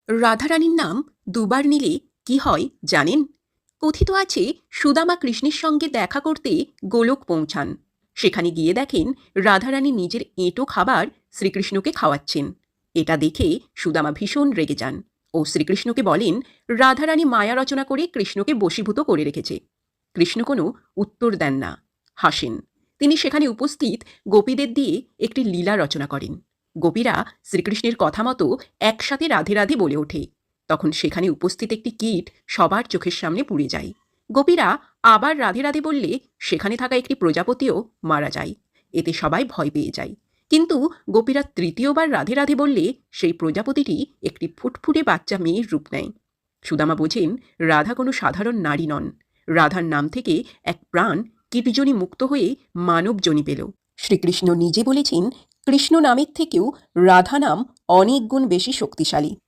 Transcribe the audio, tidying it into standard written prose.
রাধারানীর নাম দুবার নিলে কি হয় জানেন? কথিত আছে সুদামা কৃষ্ণের সঙ্গে দেখা করতে গোলক পৌঁছান। সেখানে গিয়ে দেখেন রাধারানী নিজের এঁটো খাবার শ্রীকৃষ্ণকে খাওয়াচ্ছেন। এটা দেখে সুদামা ভীষণ রেগে যান ও শ্রীকৃষ্ণকে বলেন রাধারানী মায়া রচনা করে কৃষ্ণকে বশীভূত করে রেখেছে। কৃষ্ণ কোনো উত্তর দেন না, হাসেন। তিনি সেখানে উপস্থিত গোপীদের দিয়ে একটি লীলা রচনা করেন। গোপীরা শ্রীকৃষ্ণের কথা মতো একসাথে রাধে রাধে বলে ওঠে। তখন সেখানে উপস্থিত একটি কীট সবার চোখের সামনে পুড়ে যায়। গোপীরা আবার রাধে রাধে বললে সেখানে থাকা একটি প্রজাপতিও মারা যায়। এতে সবাই ভয় পেয়ে যায়। কিন্তু গোপীরা তৃতীয়বার রাধে রাধে বললে সেই প্রজাপতিটি একটি ফুটফুটে বাচ্চা মেয়ের রূপ নেয়। সুদামা বোঝেন রাধা কোনো সাধারণ নারী নন। রাধার নাম থেকে এক প্রাণ কীটজনী মুক্ত হয়ে মানবজনী পেল। শ্রীকৃষ্ণ নিজে বলেছেন কৃষ্ণ নামের থেকেও রাধা নাম অনেক গুণ বেশি শক্তিশালী।